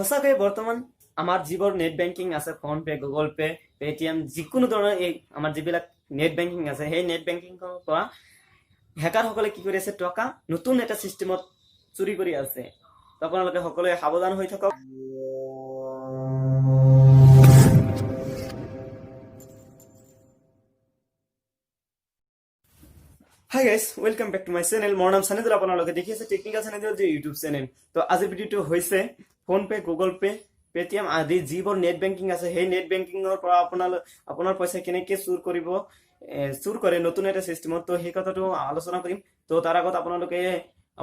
সঁচাকৈ বৰ্তমান আমাৰ যিবোৰ নেট বেংকিং আছে, phone pay, Google pay, Paytm, যিকোনো ধৰণৰ এই আমাৰ যিবিলাক নেট বেংকিং আছে, সেই নেট বেংকিংৰ পৰা হেকাৰসকলে কি কৰি আছে, টকা নতুন এটা চিষ্টেমত চুৰি কৰি আছে। তো আপোনালোকে সকলোৱে সাৱধান হৈ থাকক। Hi guys, welcome back to my channel. মোৰ নাম চানিদুল, আপোনালোকে দেখি আছে টেকনিকেল চানিদুল যে ইউটিউব চেনেল। তো আজিৰ ভিডিঅ'টো হৈছে phone pay, Google pay, Paytm আদি যিবোৰ নেট বেংকিং আছে, সেই নেট বেংকিঙৰ পৰা আপোনাৰ পইচা কেনেকৈ চুৰ কৰে নতুন এটা চিষ্টেমত। তো সেই কথাটো আলোচনা কৰিম। তো তাৰ আগত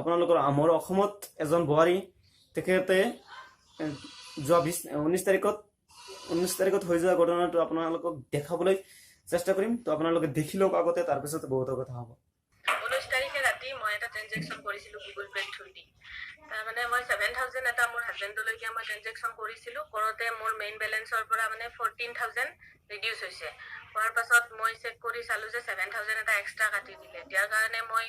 আপোনালোকৰ মোৰ অসমত এজন বোৱাৰী, তেখেতে যোৱা 19 তাৰিখত হৈ যোৱা ঘটনাটো আপোনালোকক দেখাবলৈ চেষ্টা কৰিম। তো আপোনালোকে দেখি লওক আগতে, তাৰপিছত বহুতো কথা হ'ব। 19 তাৰিখে ৰাতি মই এটা ট্ৰেনজেকশ্যন কৰিছিলোঁ গুগল পে থ্ৰু দি। তাৰমানে মই 7,000 এটা মোৰ হাজবেণ্ডলৈকে মই ট্ৰেনজেকশ্যন কৰিছিলোঁ। কৰোঁতে মোৰ মেইন বেলেঞ্চৰ পৰা মানে 14,000 ৰিডিউচ হৈছে। হোৱাৰ পাছত মই চেক কৰি চালোঁ যে 7,000 এটা এক্সট্ৰা কাটি দিলে। ইয়াৰ কাৰণে মই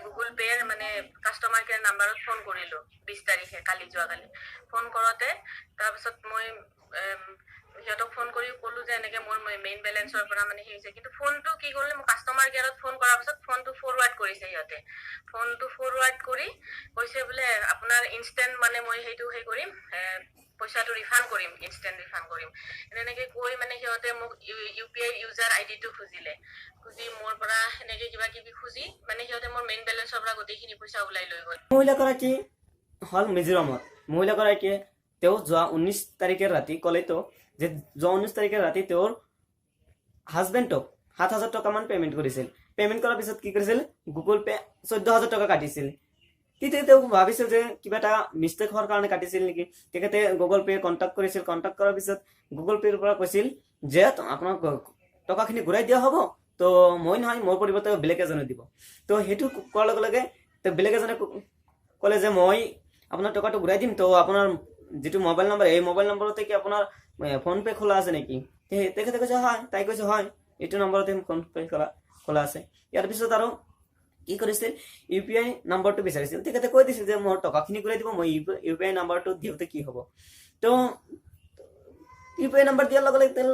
গুগল পে'ৰ মানে কাষ্টমাৰ কেয়াৰ নাম্বাৰত ফোন কৰিলোঁ 20 তাৰিখে, যোৱাকালি ফোন কৰোঁতে তাৰপিছত মই সিহঁতক ফোন কৰি ক'লোঁ যে এনেকৈ মোৰ মেইন বেলেঞ্চৰ পৰা মানে সেই হৈছে। কিন্তু ফোনটো কি কৰিলে, মই কাষ্টমাৰ কেয়াৰত ফোন কৰাৰ পিছত ফোনটো ফৰৱাৰ্ড কৰিছে সিহঁতে। ফোনটো ফৰৱাৰ্ড কৰি কৈছে বোলে আপোনাৰ ইনষ্টেণ্ট মানে মই সেইটো সেই কৰিম, পইচাটো ৰিফাণ্ড কৰিম, ইনষ্টেণ্ট ৰিফাণ্ড কৰিম। এনেকৈ কৈ মানে সিহঁতে মোক UPI ইউজাৰ আইডিটো খুজি মোৰ পৰা এনেকৈ কিবা কিবি খুজি মানে সিহঁতে মোৰ মেইন বেলেঞ্চৰ পৰা গোটেইখিনি পইচা ওলাই লৈ গ'ল। মহিলাগৰাকী হ'ল মিজোৰামত। মহিলাগৰাকীয়ে তেওঁ যোৱা 19 তাৰিখে ৰাতি ক'লেতো যে যোৱা 19 তাৰিখে ৰাতি তেওঁৰ হাজবেণ্ডক 7,000 টকামান পেমেণ্ট কৰিছিল। পেমেণ্ট কৰাৰ পিছত কি কৰিছিল, গুগল পে 14,000 টকা কাটিছিল। তেতিয়া তেওঁ ভাবিছিল যে কিবা এটা মিষ্টেক হোৱাৰ কাৰণে কাটিছিল নেকি। তেখেতে গুগল পে কণ্টেক্ট কৰিছিল। কণ্টেক্ট কৰাৰ পিছত গুগল পে'ৰ পৰা কৈছিল যে আপোনাক টকাখিনি ঘূৰাই দিয়া হ'ব। তো মই নহয়, মোৰ পৰিৱৰ্তে বেলেগ এজনে দিব। তো সেইটো কোৱাৰ লগে লগে বেলেগ এজনে ক'লে যে মই আপোনাৰ টকাটো ঘূৰাই দিম। তো আপোনাৰ যিটো মোবাইল নম্বৰ, এই মোবাইল নম্বৰতে কি আপোনাৰ ফোন পে খোলা আছে নেকি? তেখেতে কৈছে হয়। তাই কৈছে হয়, এইটো নম্বৰতে ফোন পে খোলা আছে। ইয়াৰ পিছত আৰু কি কৰিছিল, UPI নাম্বাৰটো বিচাৰিছিল। তেখেতে কৈ দিছিল যে মোৰ টকাখিনি ঘূৰাই দিব, মই UPI নাম্বাৰটো দিওঁতে কি হ'ব। তো UPI নাম্বাৰ দিয়াৰ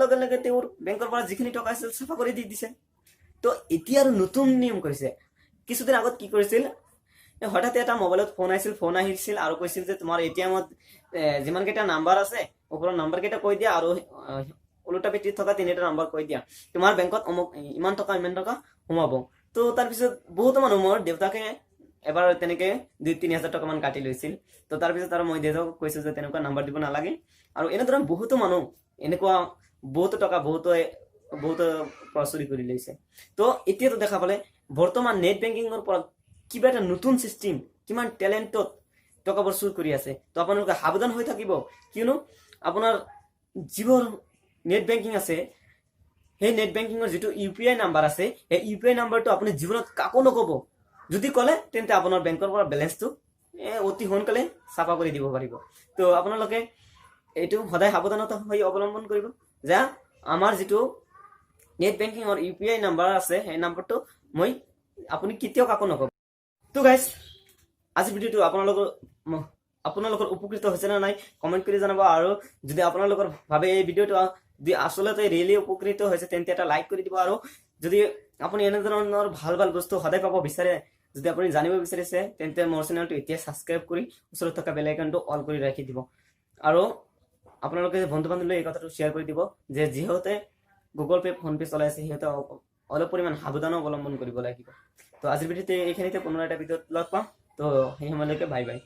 লগে লগে তেওঁৰ বেংকৰ পৰা যিখিনি টকা আছিল চাফা কৰি দি দিছে। তো এতিয়া আৰু নতুন নিয়ম কৰিছে। কিছুদিন আগত কি কৰিছিল, হঠাৎ এটা মোবাইলত ফোন আহিছিল আৰু কৈছিল যে তোমাৰ ATM-ত যিমান কেইটা নাম্বাৰ আছে, ওপৰৰ নাম্বাৰ কেইটা কৈ দিয়া আৰু ওলোটা পেটিত থকা 3টা নাম্বাৰ কৈ দিয়া, তোমাৰ বেংকত ইমান টকা সোমাব। তো তাৰপিছত বহুতো মানুহ, মোৰ দেউতাকে এবাৰ তেনেকে 2-3 হাজাৰ টকা মান কাটি লৈছিল। তো তাৰপিছত আৰু মই দেউতাক কৈছো যে তেনেকুৱা নাম্বাৰ দিব নালাগে। আৰু এনেদৰে বহুতো মানুহ এনেকুৱা বহুতো টকা বহুতো চুৰি কৰি লৈছে। তো এতিয়াতো দেখা পালে বৰ্তমান নেট বেংকিঙৰ পৰা কিবা এটা নতুন চিষ্টেম, কিমান টেলেণ্টত টকাবোৰ চুৰ কৰি আছে। তো আপোনালোকে সাৱধান হৈ থাকিব, কিয়নো আপোনাৰ যিবোৰ নেট বেংকিং আছে, সেই নেট বেংকিঙৰ যিটো UPI নাম্বাৰ আছে, সেই UPI নাম্বাৰটো আপুনি জীৱনত কাকো নক'ব। যদি ক'লে তেন্তে আপোনাৰ বেংকৰ পৰা বেলেঞ্চটো অতি সোনকালে চাফা কৰি দিব পাৰিব। তো আপোনালোকে এইটো সদায় সাৱধানতা হৈ অৱলম্বন কৰিব যে আমাৰ যিটো নেট বেংকিঙৰ UPI নাম্বাৰ আছে, সেই নাম্বাৰটো আপুনি কেতিয়াও কাকো নক'ব। তো গাইজ, আজিৰ ভিডিঅ'টো আপোনালোকৰ উপকৃত হৈছে নে নাই কমেণ্ট কৰি জনাব। আৰু যদি আপোনালোকৰ ভাবে এই ভিডিঅ'টো যদি আচলতে ৰিয়েলি উপকৃত হৈছে, তেন্তে এটা লাইক কৰি দিব। আৰু যদি আপুনি এনেধৰণৰ ভাল বস্তু সদায় পাব বিচাৰে, যদি আপুনি জানিব বিচাৰিছে, তেন্তে মোৰ চেনেলটো এতিয়া ছাবস্ক্ৰাইব কৰি ওচৰত থকা বেল আইকনটো অল কৰি ৰাখি দিব। আৰু আপোনালোকে বন্ধু বান্ধৱীলৈ এই কথাটো শ্বেয়াৰ কৰি দিব যে যিহেতু গুগল পে, ফোন পে চলাইছে, সিহঁতে অলপ পৰিমাণ সাৱধানো অৱলম্বন কৰিব লাগিব। তো আজিৰ ভিডিঅ'তে এইখিনিতে, পুনৰ এটা ভিডিঅ'ত লগ পাম। তো সেই সময়লৈকে বাই বাই।